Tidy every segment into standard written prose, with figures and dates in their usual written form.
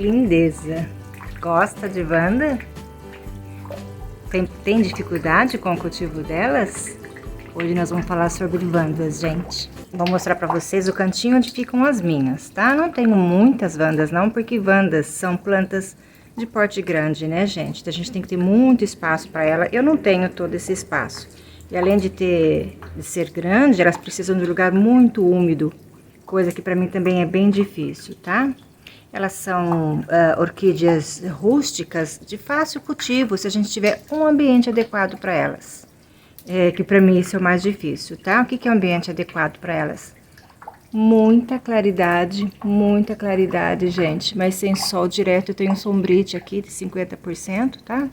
lindeza! Gosta de Wanda? Tem dificuldade com o cultivo delas? Hoje nós vamos falar sobre Wandas, gente. Vou mostrar pra vocês o cantinho onde ficam as minhas, tá? Não tenho muitas Wandas não, porque Wandas são plantas de porte grande, né, gente? Então a gente tem que ter muito espaço para ela. Eu não tenho todo esse espaço. E além de ser grande, elas precisam de um lugar muito úmido, coisa que para mim também é bem difícil, tá? Elas são orquídeas rústicas de fácil cultivo, se a gente tiver um ambiente adequado para elas. Que para mim isso é o mais difícil, tá? O que é um ambiente adequado para elas? Muita claridade, gente. Mas sem sol direto, eu tenho um sombrite aqui de 50%, tá?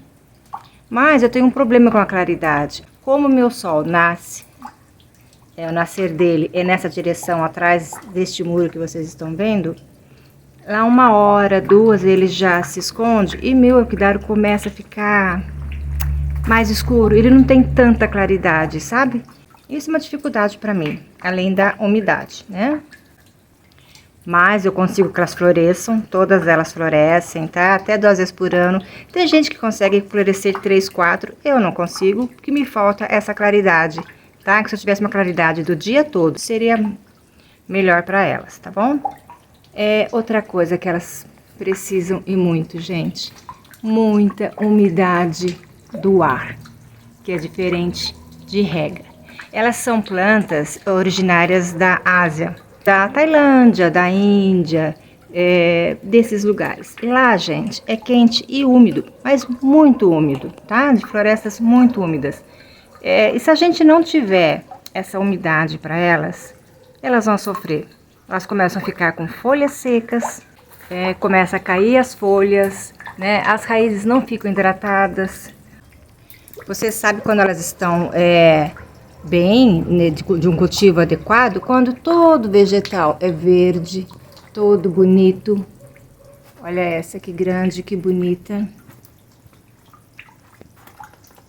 Mas eu tenho um problema com a claridade. Como o meu sol nasce, o nascer dele é nessa direção, atrás deste muro que vocês estão vendo, lá 1 hora, 2, ele já se esconde e meu orquidário começa a ficar mais escuro. Ele não tem tanta claridade, sabe? Isso é uma dificuldade para mim, além da umidade, né? Mas eu consigo que elas floresçam, todas elas florescem, tá? Até 2 vezes por ano. Tem gente que consegue florescer 3, 4, eu não consigo, porque me falta essa claridade, tá? Que se eu tivesse uma claridade do dia todo, seria melhor para elas, tá bom? Outra coisa que elas precisam e muito, gente, muita umidade do ar, que é diferente de rega. Elas são plantas originárias da Ásia, da Tailândia, da Índia, desses lugares. Lá, gente, é quente e úmido, mas muito úmido, tá? De florestas muito úmidas. E se a gente não tiver essa umidade para elas, elas vão sofrer. Elas começam a ficar com folhas secas, começa a cair as folhas, né? As raízes não ficam hidratadas. Você sabe quando elas estão bem, né, de um cultivo adequado, quando todo vegetal é verde, todo bonito. Olha essa que grande, que bonita.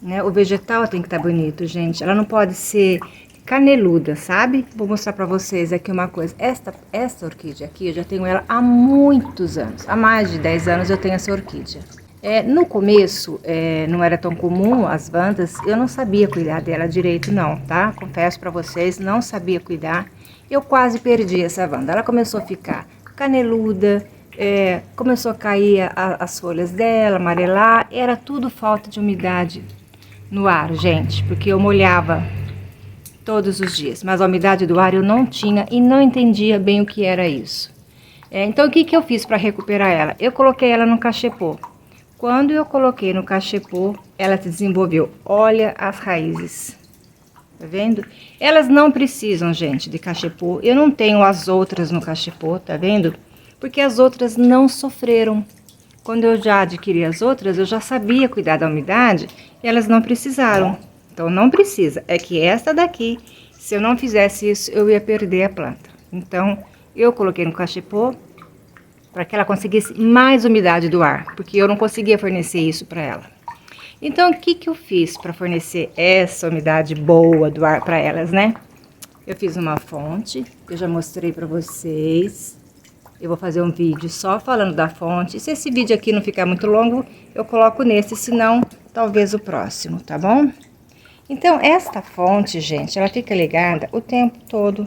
Né? O vegetal tem que estar bonito, gente. Ela não pode ser caneluda, sabe? Vou mostrar pra vocês aqui uma coisa. Esta orquídea aqui, eu já tenho ela há muitos anos. Há mais de 10 anos eu tenho essa orquídea. No começo, não era tão comum as Wandas, eu não sabia cuidar dela direito não, tá? Confesso pra vocês, não sabia cuidar. Eu quase perdi essa Wanda. Ela começou a ficar caneluda, começou a cair as folhas dela, amarelar. Era tudo falta de umidade no ar, gente, porque eu molhava todos os dias. Mas a umidade do ar eu não tinha e não entendia bem o que era isso. Então o que eu fiz para recuperar ela? Eu coloquei ela no cachepô. Quando eu coloquei no cachepô, ela se desenvolveu. Olha as raízes. Tá vendo? Elas não precisam, gente, de cachepô. Eu não tenho as outras no cachepô, tá vendo? Porque as outras não sofreram. Quando eu já adquiri as outras, eu já sabia cuidar da umidade e elas não precisaram. Então não precisa. É que essa daqui, se eu não fizesse isso, eu ia perder a planta. Então eu coloquei no cachepô para que ela conseguisse mais umidade do ar, porque eu não conseguia fornecer isso para ela. Então, o que eu fiz para fornecer essa umidade boa do ar para elas, né? Eu fiz uma fonte, eu já mostrei para vocês. Eu vou fazer um vídeo só falando da fonte. Se esse vídeo aqui não ficar muito longo, eu coloco nesse, senão talvez o próximo, tá bom? Então, esta fonte, gente, ela fica ligada o tempo todo.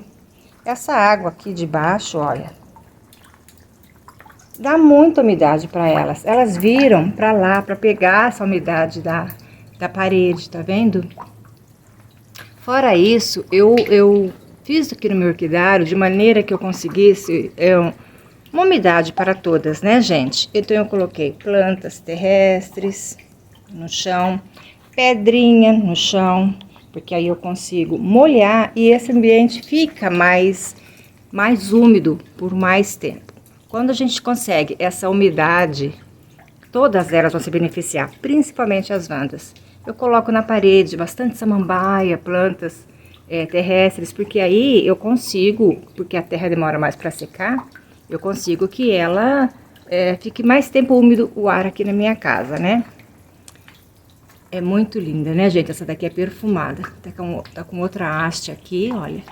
Essa água aqui de baixo, olha, dá muita umidade para elas. Elas viram para lá para pegar essa umidade da parede, tá vendo? Fora isso, eu fiz aqui no meu orquidário de maneira que eu conseguisse uma umidade para todas, né, gente? Então eu coloquei plantas terrestres no chão, pedrinha no chão, porque aí eu consigo molhar e esse ambiente fica mais úmido por mais tempo. Quando a gente consegue essa umidade, todas elas vão se beneficiar, principalmente as Wandas. Eu coloco na parede bastante samambaia, plantas terrestres, porque aí eu consigo, porque a terra demora mais para secar, eu consigo que ela fique mais tempo úmido o ar aqui na minha casa, né? É muito linda, né, gente? Essa daqui é perfumada. Tá com outra haste aqui, olha.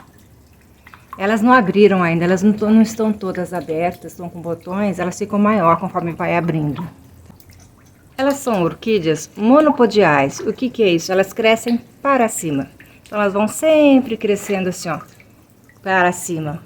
Elas não abriram ainda, elas não estão todas abertas, estão com botões, elas ficam maior conforme vai abrindo. Elas são orquídeas monopodiais. O que é isso? Elas crescem para cima. Então elas vão sempre crescendo assim, ó, para cima.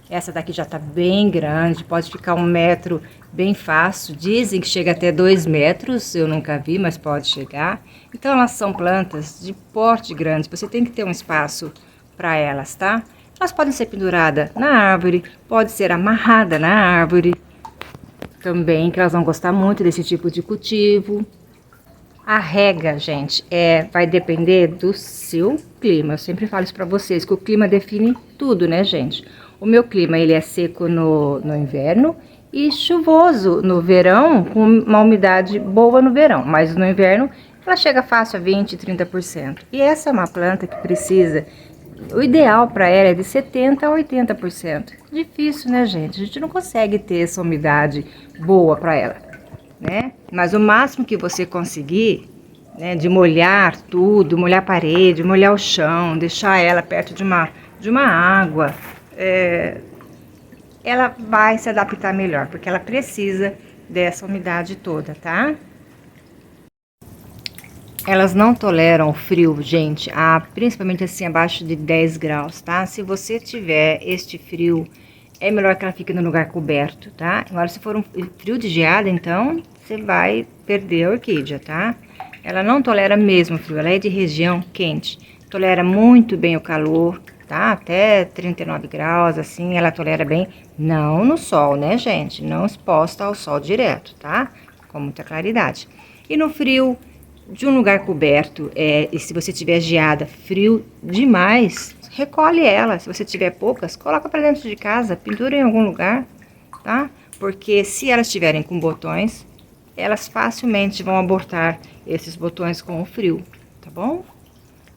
Essa daqui já tá bem grande, pode ficar 1 metro bem fácil. Dizem que chega até 2 metros, eu nunca vi, mas pode chegar. Então elas são plantas de porte grande, você tem que ter um espaço para elas, tá? Elas podem ser penduradas na árvore, pode ser amarrada na árvore. Também, que elas vão gostar muito desse tipo de cultivo. A rega, gente, vai depender do seu clima. Eu sempre falo isso pra vocês, que o clima define tudo, né, gente? O meu clima, ele é seco no inverno e chuvoso no verão, com uma umidade boa no verão. Mas no inverno, ela chega fácil a 20, 30%. E essa é uma planta que precisa... O ideal para ela é de 70% a 80%. Difícil, né, gente? A gente não consegue ter essa umidade boa para ela, né? Mas o máximo que você conseguir, né, de molhar tudo, molhar a parede, molhar o chão, deixar ela perto de uma água, ela vai se adaptar melhor, porque ela precisa dessa umidade toda, tá? Elas não toleram o frio, gente, principalmente assim abaixo de 10 graus, tá? Se você tiver este frio, é melhor que ela fique no lugar coberto, tá? Agora, se for um frio de geada, então, você vai perder a orquídea, tá? Ela não tolera mesmo o frio, ela é de região quente, tolera muito bem o calor, tá? Até 39 graus, assim, ela tolera bem, não no sol, né, gente? Não exposta ao sol direto, tá? Com muita claridade. E no frio... de um lugar coberto, e se você tiver geada, frio demais, recolhe ela. Se você tiver poucas, coloca para dentro de casa, pendura em algum lugar, tá? Porque se elas estiverem com botões, elas facilmente vão abortar esses botões com o frio, tá bom?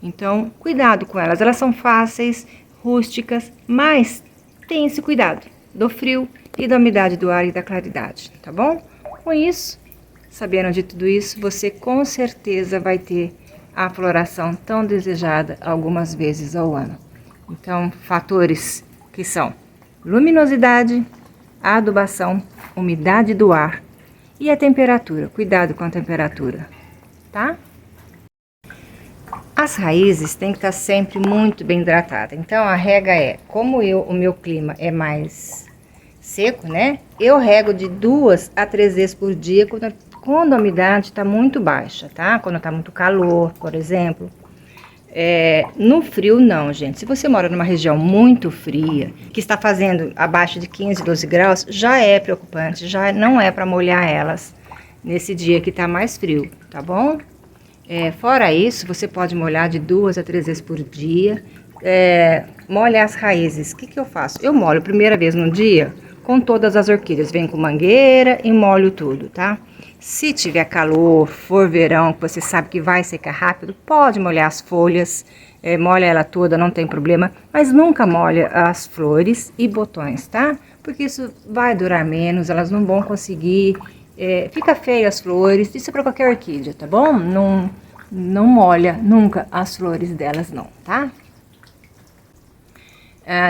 Então, cuidado com elas. Elas são fáceis, rústicas, mas tem esse cuidado do frio e da umidade do ar e da claridade, tá bom? Com isso... Sabendo de tudo isso, você com certeza vai ter a floração tão desejada algumas vezes ao ano. Então, fatores que são luminosidade, adubação, umidade do ar e a temperatura. Cuidado com a temperatura, tá? As raízes têm que estar sempre muito bem hidratadas. Então, a rega como o meu clima é mais seco, né? Eu rego de 2 a 3 vezes por dia quando a umidade está muito baixa, tá? Quando tá muito calor, por exemplo. No frio, não, gente. Se você mora numa região muito fria, que está fazendo abaixo de 15, 12 graus, já é preocupante, já não é para molhar elas nesse dia que tá mais frio, tá bom? Fora isso, você pode molhar de 2 a 3 vezes por dia. Molha as raízes. O que eu faço? Eu molho a primeira vez no dia com todas as orquídeas. Venho com mangueira e molho tudo, tá? Se tiver calor, for verão, que você sabe que vai secar rápido, pode molhar as folhas, molha ela toda, não tem problema, mas nunca molha as flores e botões, tá? Porque isso vai durar menos, elas não vão conseguir, fica feio as flores, isso é para qualquer orquídea, tá bom? Não molha nunca as flores delas não, tá?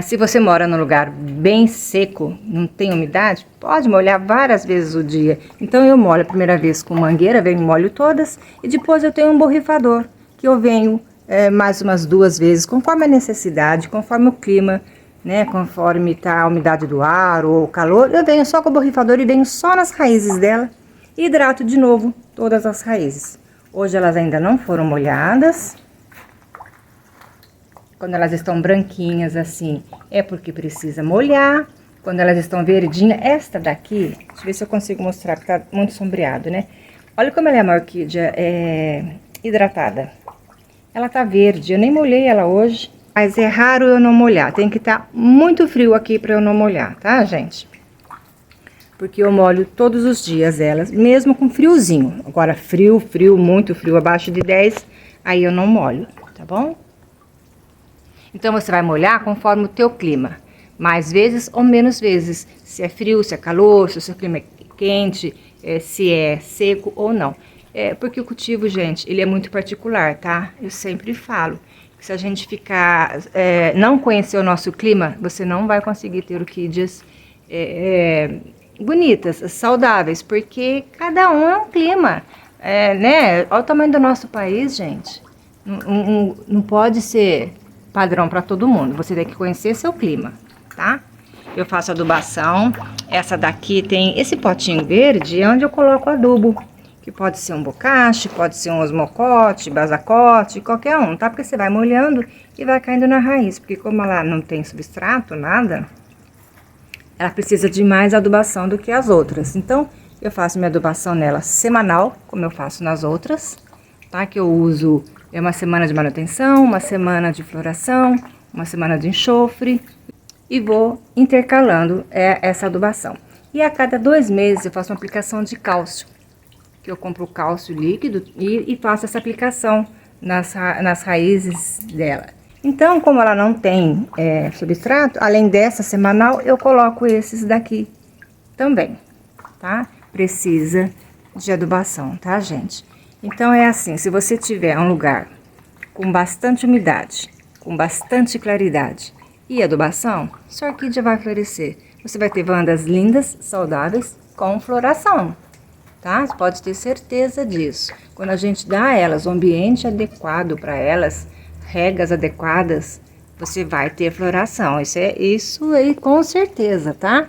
Se você mora num lugar bem seco, não tem umidade, pode molhar várias vezes o dia. Então eu molho a primeira vez com mangueira, venho e molho todas, e depois eu tenho um borrifador, que eu venho mais umas 2 vezes, conforme a necessidade, conforme o clima, né, conforme tá a umidade do ar ou o calor, eu venho só com o borrifador e venho só nas raízes dela, e hidrato de novo todas as raízes. Hoje elas ainda não foram molhadas. Quando elas estão branquinhas assim, é porque precisa molhar. Quando elas estão verdinhas, esta daqui, deixa eu ver se eu consigo mostrar, porque tá muito sombreado, né? Olha como ela é uma orquídea hidratada. Ela tá verde, eu nem molhei ela hoje, mas é raro eu não molhar. Tem que estar muito frio aqui para eu não molhar, tá, gente? Porque eu molho todos os dias elas, mesmo com friozinho. Agora, frio, muito frio, abaixo de 10, aí eu não molho, tá bom? Então, você vai molhar conforme o teu clima, mais vezes ou menos vezes, se é frio, se é calor, se o seu clima é quente, se é seco ou não. Porque o cultivo, gente, ele é muito particular, tá? Eu sempre falo. Se a gente ficar, não conhecer o nosso clima, você não vai conseguir ter orquídeas bonitas, saudáveis, porque cada um é um clima, né? Olha o tamanho do nosso país, gente. Não pode ser padrão para todo mundo. Você tem que conhecer seu clima, tá? Eu faço adubação. Essa daqui tem esse potinho verde, é onde eu coloco adubo. Que pode ser um bocache, pode ser um osmocote, basacote, qualquer um, tá? Porque você vai molhando e vai caindo na raiz. Porque como ela não tem substrato, nada, ela precisa de mais adubação do que as outras. Então, eu faço minha adubação nela semanal, como eu faço nas outras, tá? Que eu uso uma semana de manutenção, uma semana de floração, uma semana de enxofre. E vou intercalando essa adubação. E a cada 2 meses eu faço uma aplicação de cálcio. Que eu compro o cálcio líquido e faço essa aplicação nas raízes dela. Então, como ela não tem substrato, além dessa semanal, eu coloco esses daqui também, tá? Precisa de adubação, tá, gente? Então, é assim, se você tiver um lugar com bastante umidade, com bastante claridade e adubação, sua orquídea vai florescer. Você vai ter vandas lindas, saudáveis, com floração. Tá? Você pode ter certeza disso. Quando a gente dá a elas o ambiente adequado para elas, regas adequadas, você vai ter floração. Isso aí com certeza, tá?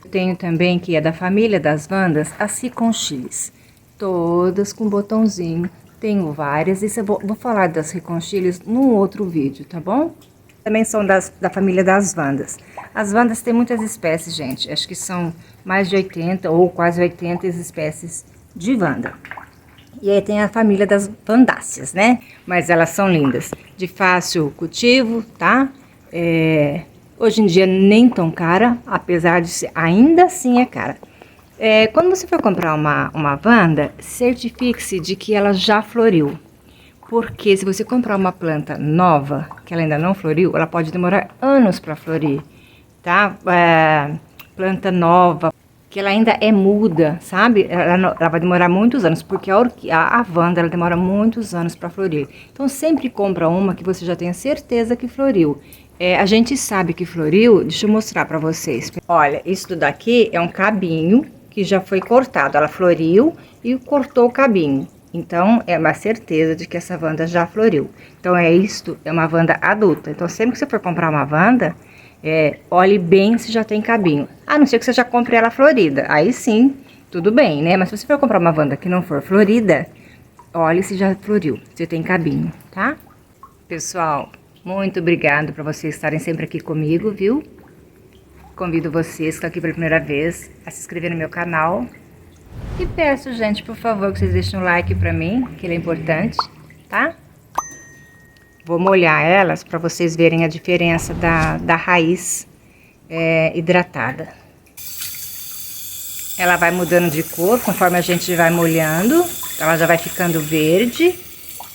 Eu tenho também, que é da família das vandas, as riconchiles. Todas com botãozinho. Tenho várias, e vou falar das riconchiles num outro vídeo, tá bom? Também são da família das vandas. As vandas têm muitas espécies, gente. Acho que são mais de 80 ou quase 80 espécies de vanda. E aí tem a família das vandáceas, né? Mas elas são lindas. De fácil cultivo, tá? Hoje em dia nem tão cara, apesar de ser, ainda assim é cara. Quando você for comprar uma vanda, certifique-se de que ela já floriu. Porque se você comprar uma planta nova, que ela ainda não floriu, ela pode demorar anos para florir, tá? Planta nova, que ela ainda é muda, sabe? Ela vai demorar muitos anos, porque a vanda, ela demora muitos anos para florir. Então, sempre compra uma que você já tenha certeza que floriu. A gente sabe que floriu, deixa eu mostrar para vocês. Olha, isso daqui é um cabinho que já foi cortado. Ela floriu e cortou o cabinho. Então, é uma certeza de que essa vanda já floriu. Então, isto é uma vanda adulta. Então, sempre que você for comprar uma vanda, olhe bem se já tem cabinho. A não ser que você já compre ela florida. Aí sim, tudo bem, né? Mas se você for comprar uma vanda que não for florida, olhe se já floriu, se tem cabinho, tá? Pessoal, muito obrigado por vocês estarem sempre aqui comigo, viu? Convido vocês que estão aqui pela primeira vez a se inscrever no meu canal. E peço, gente, por favor, que vocês deixem um like pra mim, que ele é importante, tá? Vou molhar elas para vocês verem a diferença da raiz hidratada. Ela vai mudando de cor conforme a gente vai molhando. Ela já vai ficando verde,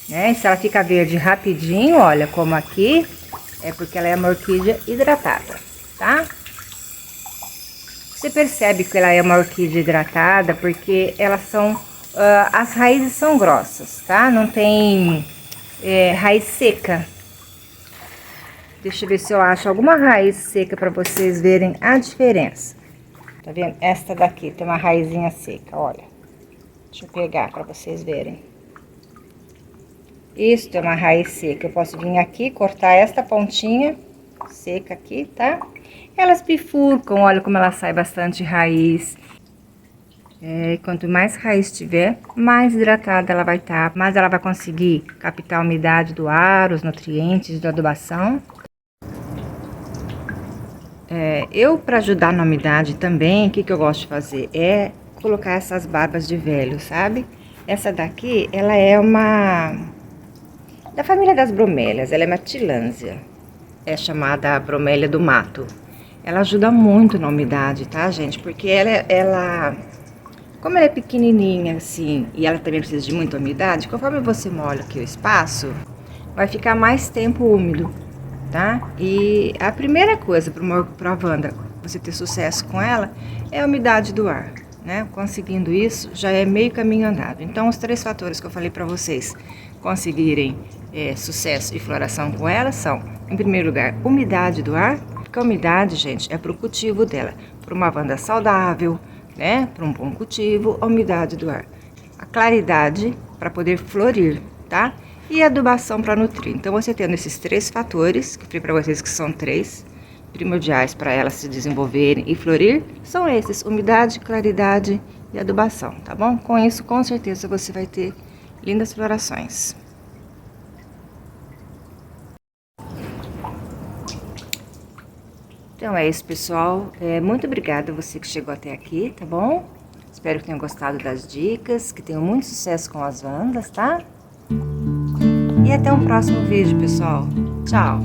né? E se ela fica verde rapidinho, olha, como aqui, é porque ela é uma orquídea hidratada, tá? Você percebe que ela é uma orquídea hidratada porque elas são, as raízes são grossas, tá? Não tem raiz seca. Deixa eu ver se eu acho alguma raiz seca para vocês verem a diferença. Tá vendo? Esta daqui tem uma raizinha seca, olha. Deixa eu pegar para vocês verem. Isso é uma raiz seca. Eu posso vir aqui, cortar esta pontinha seca aqui, tá? Elas bifurcam, olha como ela sai bastante raiz. Quanto mais raiz tiver, mais hidratada ela vai estar, mais ela vai conseguir captar a umidade do ar, os nutrientes da adubação. Para ajudar na umidade também, o que eu gosto de fazer? Colocar essas barbas de velho, sabe? Essa daqui, ela é da família das bromélias, ela é uma tilânsia. É chamada bromélia do mato. Ela ajuda muito na umidade, tá, gente? Porque como ela é pequenininha assim, e ela também precisa de muita umidade, conforme você molha aqui o espaço, vai ficar mais tempo úmido, tá? E a primeira coisa para a vanda, você ter sucesso com ela, é a umidade do ar, né? Conseguindo isso, já é meio caminho andado. Então, os 3 fatores que eu falei para vocês conseguirem sucesso e floração com elas são, em primeiro lugar, umidade do ar, porque a umidade, gente, é para o cultivo dela, para uma vanda saudável, né? Para um bom cultivo, a umidade do ar. A claridade para poder florir, tá? E a adubação para nutrir. Então, você tendo esses 3 fatores, que eu falei para vocês que são 3 primordiais para elas se desenvolverem e florir, são esses: umidade, claridade e adubação, tá bom? Com isso, com certeza, você vai ter lindas florações. Então é isso, pessoal. Muito obrigada a você que chegou até aqui, tá bom? Espero que tenham gostado das dicas, que tenham muito sucesso com as vandas, tá? E até um próximo vídeo, pessoal. Tchau!